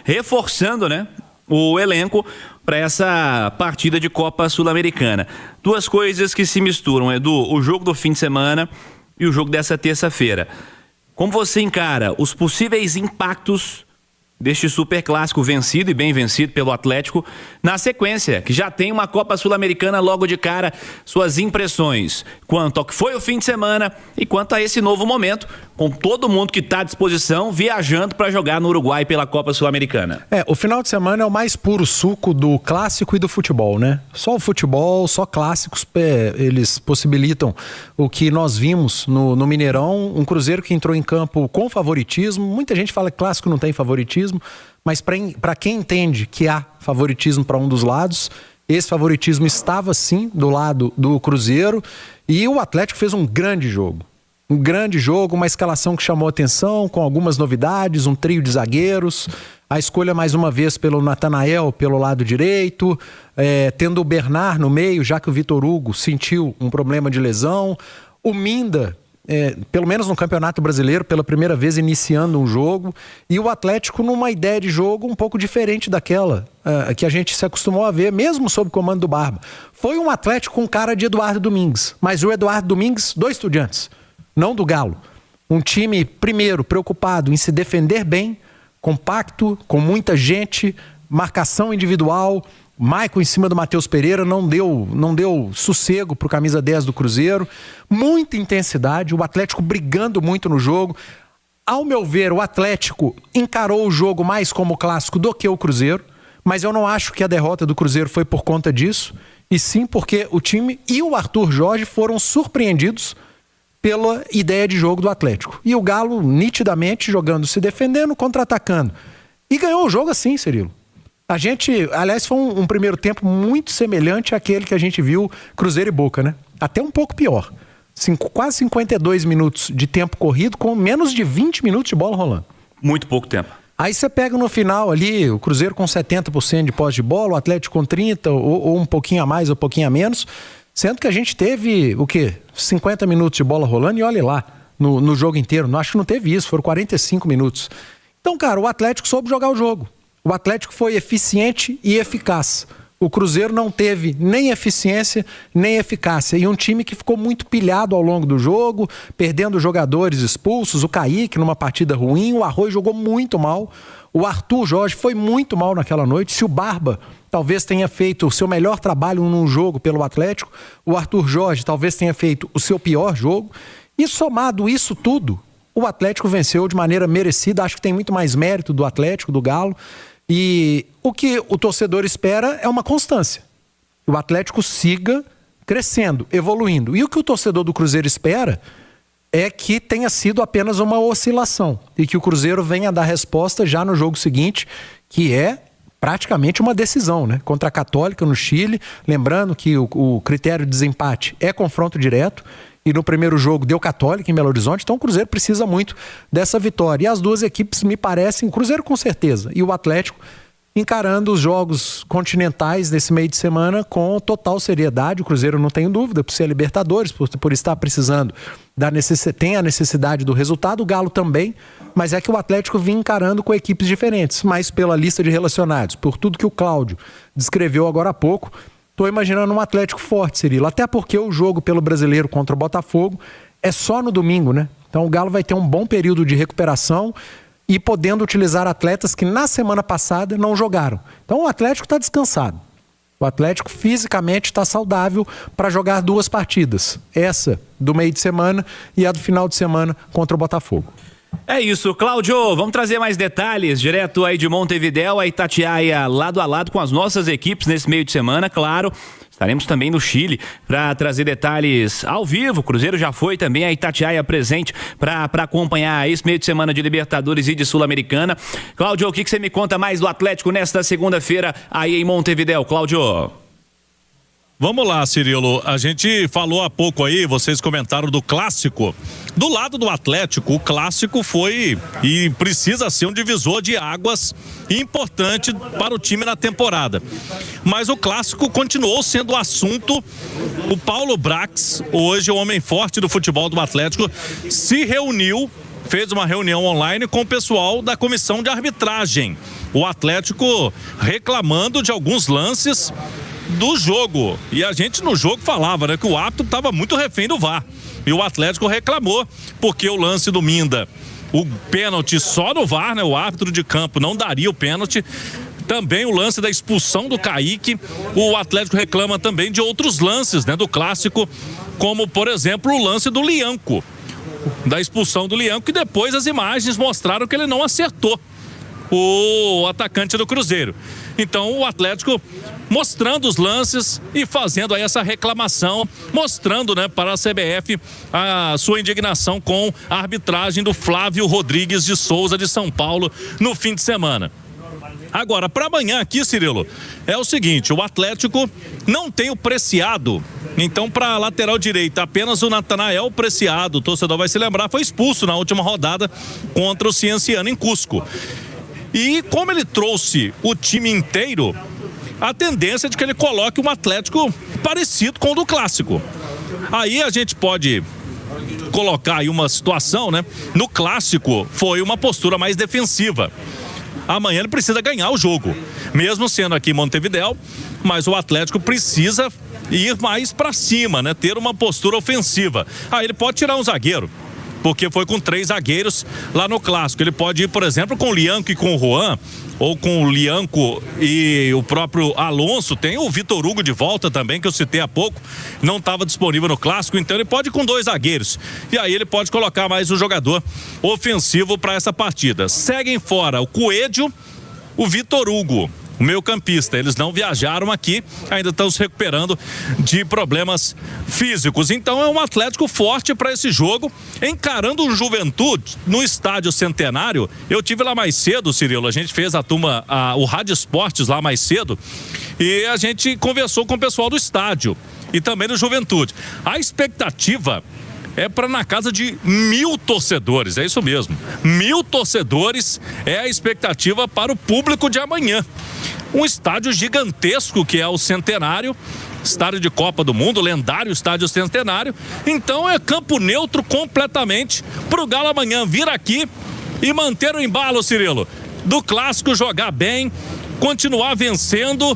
reforçando, né, o elenco para essa partida de Copa Sul-Americana. Duas coisas que se misturam, Edu, o jogo do fim de semana e o jogo dessa terça-feira. Como você encara os possíveis impactos deste superclássico vencido e bem vencido pelo Atlético na sequência, que já tem uma Copa Sul-Americana logo de cara, suas impressões quanto ao que foi o fim de semana e quanto a esse novo momento, com todo mundo que está à disposição viajando para jogar no Uruguai pela Copa Sul-Americana. O final de semana é o mais puro suco do clássico e do futebol, né? Só o futebol, só clássicos, eles possibilitam o que nós vimos no Mineirão, um Cruzeiro que entrou em campo com favoritismo. Muita gente fala que clássico não tem favoritismo, mas para quem entende que há favoritismo para um dos lados, esse favoritismo estava sim do lado do Cruzeiro, e o Atlético fez um grande jogo, uma escalação que chamou atenção, com algumas novidades, um trio de zagueiros, a escolha mais uma vez pelo Natanael pelo lado direito, tendo o Bernard no meio, já que o Vitor Hugo sentiu um problema de lesão, o Minda, pelo menos no Campeonato Brasileiro, pela primeira vez iniciando um jogo, e o Atlético numa ideia de jogo um pouco diferente daquela que a gente se acostumou a ver, mesmo sob o comando do Barba. Foi um Atlético com cara de Eduardo Domingues, mas o Eduardo Domingues do Estudiantes, não do Galo. Um time, primeiro, preocupado em se defender bem, compacto, com muita gente, marcação individual. Maicon em cima do Matheus Pereira não deu sossego para o camisa 10 do Cruzeiro. Muita intensidade, o Atlético brigando muito no jogo. Ao meu ver, o Atlético encarou o jogo mais como clássico do que o Cruzeiro, mas eu não acho que a derrota do Cruzeiro foi por conta disso, e sim porque o time e o Arthur Jorge foram surpreendidos pela ideia de jogo do Atlético. E o Galo nitidamente jogando, se defendendo, contra-atacando. E ganhou o jogo assim, Cirilo. A gente, aliás, foi um primeiro tempo muito semelhante àquele que a gente viu Cruzeiro e Boca, né? Até um pouco pior. Quase 52 minutos de tempo corrido com menos de 20 minutos de bola rolando. Muito pouco tempo. Aí você pega no final ali, o Cruzeiro com 70% de posse de bola, o Atlético com 30%, ou um pouquinho a mais ou um pouquinho a menos, sendo que a gente teve, 50 minutos de bola rolando, e olha lá, no jogo inteiro. Acho que não teve isso, foram 45 minutos. Então, cara, o Atlético soube jogar o jogo. O Atlético foi eficiente e eficaz. O Cruzeiro não teve nem eficiência, nem eficácia. E um time que ficou muito pilhado ao longo do jogo, perdendo jogadores expulsos. O Kaique numa partida ruim, o Arroio jogou muito mal. O Arthur Jorge foi muito mal naquela noite. Se o Barba talvez tenha feito o seu melhor trabalho num jogo pelo Atlético, o Arthur Jorge talvez tenha feito o seu pior jogo. E somado isso tudo, o Atlético venceu de maneira merecida. Acho que tem muito mais mérito do Atlético, do Galo. E o que o torcedor espera é uma constância. O Atlético siga crescendo, evoluindo. E o que o torcedor do Cruzeiro espera é que tenha sido apenas uma oscilação e que o Cruzeiro venha dar resposta já no jogo seguinte, que é praticamente uma decisão, né? Contra a Católica no Chile. Lembrando que o critério de desempate é confronto direto. E no primeiro jogo deu Católica em Belo Horizonte, então o Cruzeiro precisa muito dessa vitória. E as duas equipes me parecem, o Cruzeiro com certeza, e o Atlético encarando os jogos continentais desse meio de semana com total seriedade. O Cruzeiro, não tenho dúvida, por ser a Libertadores, por estar precisando, tem a necessidade do resultado, o Galo também, mas é que o Atlético vinha encarando com equipes diferentes, mas pela lista de relacionados, por tudo que o Cláudio descreveu agora há pouco, estou imaginando um Atlético forte, Cirilo. Até porque o jogo pelo Brasileiro contra o Botafogo é só no domingo, né? Então o Galo vai ter um bom período de recuperação e podendo utilizar atletas que na semana passada não jogaram. Então o Atlético está descansado. O Atlético fisicamente está saudável para jogar duas partidas. Essa do meio de semana e a do final de semana contra o Botafogo. É isso, Cláudio, vamos trazer mais detalhes direto aí de Montevidéu, a Itatiaia lado a lado com as nossas equipes nesse meio de semana, claro. Estaremos também no Chile para trazer detalhes ao vivo. O Cruzeiro já foi também, a Itatiaia presente para acompanhar esse meio de semana de Libertadores e de Sul-Americana. Cláudio, o que você me conta mais do Atlético nesta segunda-feira aí em Montevidéu, Cláudio? Vamos lá, Cirilo, a gente falou há pouco aí, vocês comentaram do clássico. Do lado do Atlético, o clássico foi e precisa ser um divisor de águas importante para o time na temporada. Mas o clássico continuou sendo o assunto. O Paulo Brax, hoje o homem forte do futebol do Atlético, se reuniu, fez uma reunião online com o pessoal da comissão de arbitragem. o Atlético reclamando de alguns lances do jogo. E a gente no jogo falava, né, que o árbitro estava muito refém do VAR. E o Atlético reclamou, porque o lance do Minda, o pênalti só no VAR, né, o árbitro de campo não daria o pênalti. Também o lance da expulsão do Kaique. O Atlético reclama também de outros lances, né, do clássico, como, por exemplo, o lance do Lianco, da expulsão do Lianco, e depois as imagens mostraram que ele não acertou o atacante do Cruzeiro. Então o Atlético mostrando os lances e fazendo aí essa reclamação, mostrando, né, para a CBF a sua indignação com a arbitragem do Flávio Rodrigues de Souza de São Paulo no fim de semana. Agora, para amanhã aqui, Cirilo, é o seguinte: o Atlético não tem o Preciado. Então, para a lateral direita, apenas o Natanael Preciado, o torcedor vai se lembrar, foi expulso na última rodada contra o Cienciano em Cusco. E como ele trouxe o time inteiro, a tendência é de que ele coloque um Atlético parecido com o do clássico. Aí a gente pode colocar aí uma situação, né? No clássico foi uma postura mais defensiva. Amanhã ele precisa ganhar o jogo, mesmo sendo aqui em Montevidéu, mas o Atlético precisa ir mais para cima, né? Ter uma postura ofensiva. Aí ele pode tirar um zagueiro, porque foi com 3 zagueiros lá no clássico. Ele pode ir, por exemplo, com o Lianco e com o Juan, ou com o Lianco e o próprio Alonso. Tem o Vitor Hugo de volta também, que eu citei há pouco, não estava disponível no clássico, então ele pode ir com 2 zagueiros. E aí ele pode colocar mais um jogador ofensivo para essa partida. Seguem fora o Coelho, o Vitor Hugo, o meio-campista. Eles não viajaram aqui, ainda estão se recuperando de problemas físicos. Então é um Atlético forte para esse jogo, encarando o Juventude no Estádio Centenário. Eu tive lá mais cedo, Cirilo, a gente fez o Rádio Esportes lá mais cedo, e a gente conversou com o pessoal do estádio e também do Juventude. A expectativa é para na casa de 1.000 torcedores, é isso mesmo. 1.000 torcedores é a expectativa para o público de amanhã. Um estádio gigantesco que é o Centenário, estádio de Copa do Mundo, lendário estádio Centenário. Então é campo neutro completamente para o Galo amanhã vir aqui e manter o embalo, Cirilo, do clássico, jogar bem, continuar vencendo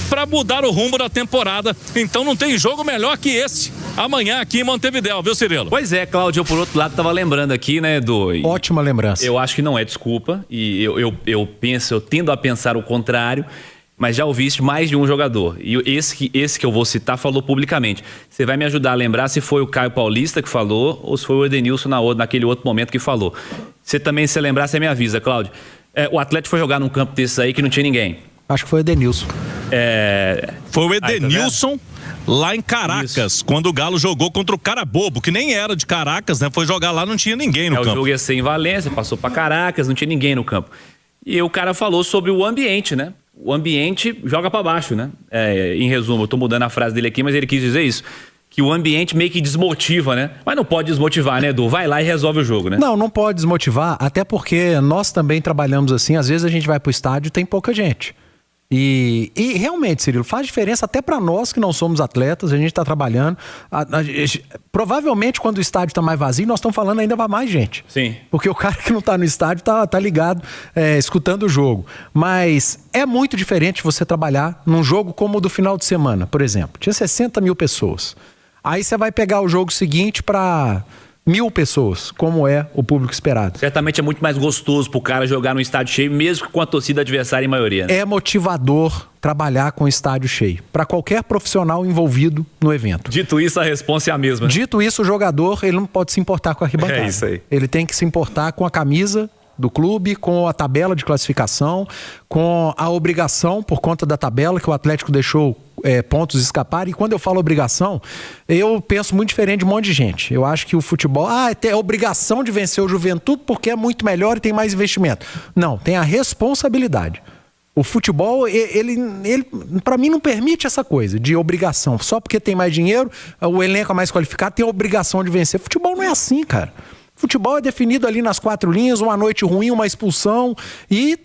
para mudar o rumo da temporada. Então não tem jogo melhor que esse amanhã aqui em Montevidéu, viu, Cirilo? Pois é, Cláudio, eu por outro lado tava lembrando aqui, né, Ótima lembrança. Eu acho que não é desculpa, e eu tendo a pensar o contrário, mas já ouviste mais de um jogador. E esse que eu vou citar falou publicamente. Você vai me ajudar a lembrar se foi o Caio Paulista que falou ou se foi o Edenilson naquele outro momento que falou. Você também, se lembrar, você me avisa, Cláudio. O Atlético foi jogar num campo desses aí que não tinha ninguém. Acho que foi o Edenilson. Foi o Edenilson lá em Caracas, isso, quando o Galo jogou contra o Carabobo, que nem era de Caracas, né? Foi jogar lá, não tinha ninguém no campo. O jogo ia ser em Valência, passou pra Caracas, não tinha ninguém no campo. E o cara falou sobre o ambiente, né? O ambiente joga pra baixo, né? Em resumo, eu tô mudando a frase dele aqui, mas ele quis dizer isso. Que o ambiente meio que desmotiva, né? Mas não pode desmotivar, né, Edu? Vai lá e resolve o jogo, né? Não pode desmotivar, até porque nós também trabalhamos assim. Às vezes a gente vai pro estádio e tem pouca gente. E realmente, Cirilo, faz diferença até para nós que não somos atletas, a gente está trabalhando. Provavelmente, quando o estádio está mais vazio, nós estamos falando ainda para mais gente. Sim. Porque o cara que não está no estádio tá ligado, escutando o jogo. Mas é muito diferente você trabalhar num jogo como o do final de semana, por exemplo. Tinha 60 mil pessoas. Aí você vai pegar o jogo seguinte para 1.000 pessoas, como é o público esperado. Certamente é muito mais gostoso pro cara jogar no estádio cheio, mesmo com a torcida adversária em maioria, né? É motivador trabalhar com o estádio cheio, para qualquer profissional envolvido no evento. Dito isso, a resposta é a mesma, né? Dito isso, o jogador, ele não pode se importar com a arquibancada. É isso aí. Ele tem que se importar com a camisa do clube, com a tabela de classificação, com a obrigação, por conta da tabela que o Atlético deixou pontos escapar. E quando eu falo obrigação, eu penso muito diferente de um monte de gente. Eu acho que o futebol, tem a obrigação de vencer o Juventude porque é muito melhor e tem mais investimento. Não, tem a responsabilidade. O futebol, ele para mim não permite essa coisa de obrigação. Só porque tem mais dinheiro, o elenco é mais qualificado, tem a obrigação de vencer. Futebol não é assim, cara. Futebol é definido ali nas 4 linhas, uma noite ruim, uma expulsão e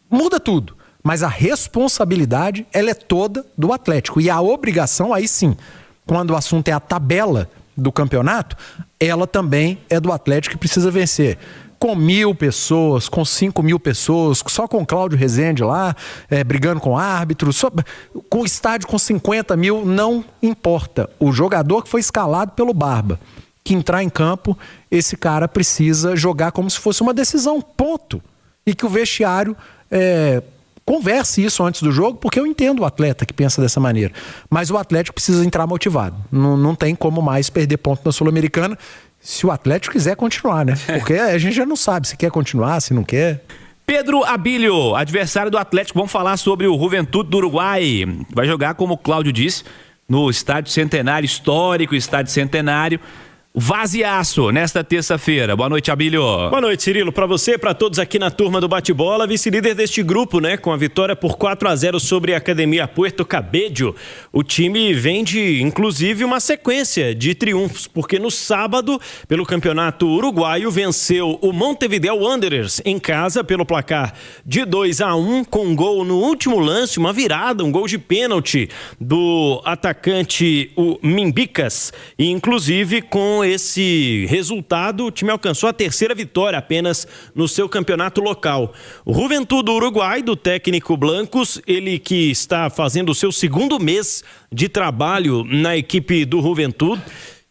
muda tudo. Mas a responsabilidade, ela é toda do Atlético. E a obrigação, aí sim, quando o assunto é a tabela do campeonato, ela também é do Atlético que precisa vencer. com 1.000 pessoas, com 5.000 pessoas, só com Cláudio Rezende lá, brigando com árbitros, com o estádio com 50 mil, não importa. O jogador que foi escalado pelo Barba, que entrar em campo, esse cara precisa jogar como se fosse uma decisão, ponto. E que o vestiário converse isso antes do jogo, porque eu entendo o atleta que pensa dessa maneira. Mas o Atlético precisa entrar motivado. Não tem como mais perder ponto na Sul-Americana, se o Atlético quiser continuar, né? Porque a gente já não sabe se quer continuar, se não quer. Pedro Abílio, adversário do Atlético. Vamos falar sobre o Juventude do Uruguai. Vai jogar, como o Cláudio disse, no Estádio Centenário, histórico Estádio Centenário. Vaziaço nesta terça-feira. Boa noite, Abílio. Boa noite, Cirilo. Para você, para todos aqui na turma do Bate-Bola, vice-líder deste grupo, né? Com a vitória por 4-0 sobre a Academia Puerto Cabello. O time vem de, inclusive, uma sequência de triunfos, porque no sábado, pelo Campeonato Uruguaio, venceu o Montevideo Wanderers em casa pelo placar de 2-1, com um gol no último lance, uma virada, um gol de pênalti do atacante, o Mimbicas, e inclusive com esse resultado, o time alcançou a terceira vitória apenas no seu campeonato local. O Juventude do Uruguai, do técnico Blancos, ele que está fazendo o seu segundo mês de trabalho na equipe do Juventude,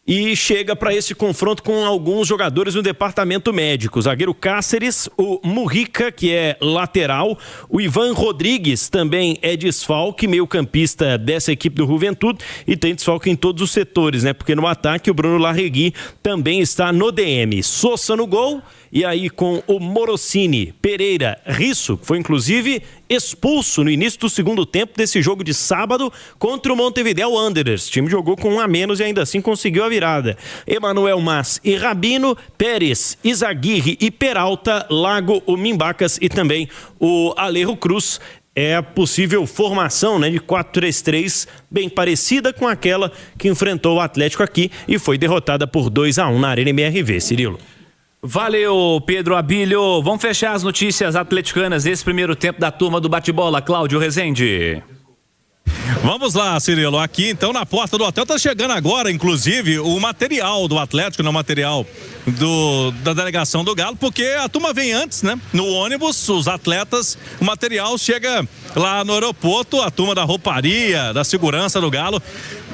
e chega para esse confronto com alguns jogadores no departamento médico. O zagueiro Cáceres, o Mujica, que é lateral, o Ivan Rodrigues também é desfalque, meio-campista dessa equipe do Juventude, e tem desfalque em todos os setores, né? Porque no ataque o Bruno Larregui também está no DM. Sousa no gol, e aí com o Morosini, Pereira, Risso, que foi inclusive expulso no início do segundo tempo desse jogo de sábado contra o Montevideo Wanderers. O time jogou com 1 a menos e ainda assim conseguiu a virada. Emanuel Mas e Rabino, Pérez, Izaguirre e Peralta, Lago, o Mimbacas e também o Alejo Cruz. É a possível formação, né, de 4-3-3, bem parecida com aquela que enfrentou o Atlético aqui e foi derrotada por 2-1 na Arena MRV, Cirilo. Valeu, Pedro Abílio. Vamos fechar as notícias atleticanas desse primeiro tempo da turma do Bate-Bola. Cláudio Rezende. Vamos lá, Cirilo. Aqui, então, na porta do hotel, tá chegando agora, inclusive, o material do Atlético, não o material da delegação do Galo, porque a turma vem antes, né? No ônibus, os atletas, o material chega lá no aeroporto, a turma da rouparia, da segurança do Galo,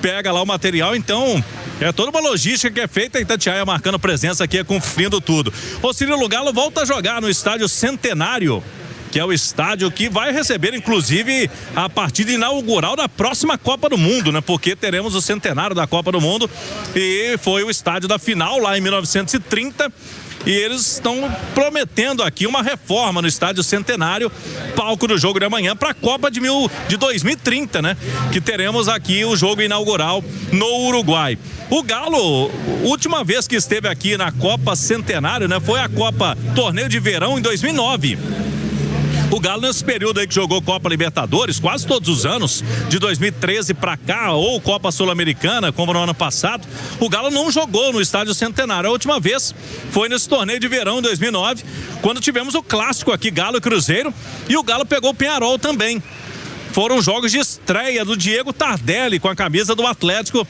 pega lá o material, então é toda uma logística que é feita, e Itatiaia marcando presença aqui, conferindo tudo. O Cirilo, o Galo volta a jogar no Estádio Centenário, que é o estádio que vai receber, inclusive, a partida inaugural da próxima Copa do Mundo, né? Porque teremos o centenário da Copa do Mundo, e foi o estádio da final lá em 1930. E eles estão prometendo aqui uma reforma no Estádio Centenário, palco do jogo de amanhã para a Copa de 2030, né? Que teremos aqui o jogo inaugural no Uruguai. O Galo, última vez que esteve aqui na Copa Centenário, né? Foi a Copa Torneio de Verão em 2009. O Galo, nesse período aí que jogou Copa Libertadores, quase todos os anos, de 2013 pra cá, ou Copa Sul-Americana, como no ano passado, o Galo não jogou no Estádio Centenário. A última vez foi nesse torneio de verão, em 2009, quando tivemos o clássico aqui, Galo e Cruzeiro, e o Galo pegou o Peñarol também. Foram jogos de estreia do Diego Tardelli com a camisa do Atlético.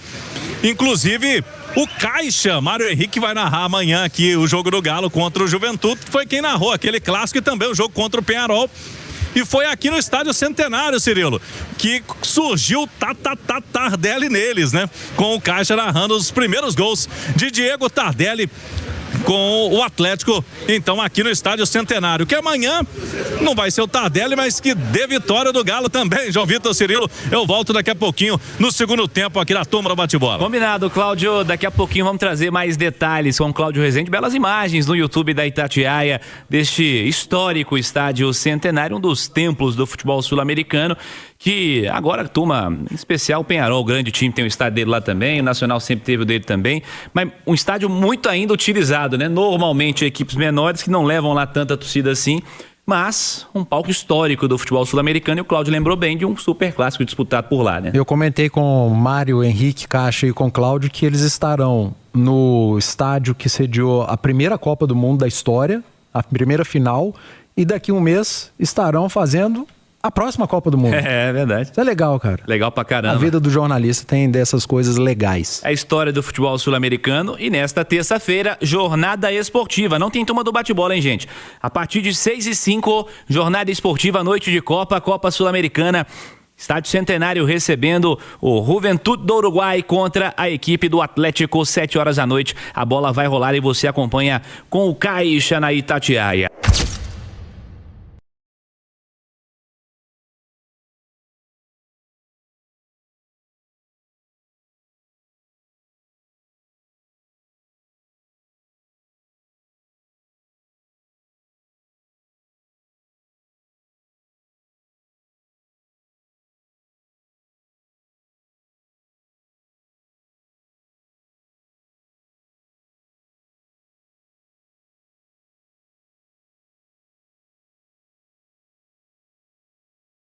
Inclusive, o Caixa, Mário Henrique, vai narrar amanhã aqui o jogo do Galo contra o Juventude. Foi quem narrou aquele clássico e também o jogo contra o Peñarol. E foi aqui no Estádio Centenário, Cirilo, que surgiu o Tardelli neles, né? Com o Caixa narrando os primeiros gols de Diego Tardelli com o Atlético, então, aqui no Estádio Centenário, que amanhã não vai ser o Tardelli, mas que dê vitória do Galo também. João Vitor, Cirilo, eu volto daqui a pouquinho no segundo tempo aqui na turma do Bate-Bola. Combinado, Cláudio. Daqui a pouquinho vamos trazer mais detalhes com o Cláudio Rezende, belas imagens no YouTube da Itatiaia deste histórico Estádio Centenário, um dos templos do futebol sul-americano, que agora a turma, em especial o Peñarol, o grande time, tem o estádio dele lá também, o Nacional sempre teve o dele também, mas um estádio muito ainda utilizado, né? Normalmente equipes menores que não levam lá tanta torcida assim, mas um palco histórico do futebol sul-americano, e o Cláudio lembrou bem de um super clássico disputado por lá, né? Eu comentei com o Mário Henrique, Caixa e com o Cláudio que eles estarão no estádio que sediou a primeira Copa do Mundo da história, a primeira final, e daqui a um mês estarão fazendo a próxima Copa do Mundo. É verdade. Isso é legal, cara. Legal pra caramba. A vida do jornalista tem dessas coisas legais. A história do futebol sul-americano e nesta terça-feira, jornada esportiva. Não tem turma do bate-bola, hein, gente? A partir de 6h05, jornada esportiva, noite de Copa, Copa Sul-Americana. Estádio Centenário recebendo o Juventude do Uruguai contra a equipe do Atlético, 7 horas da noite. A bola vai rolar e você acompanha com o Caixa na Itatiaia.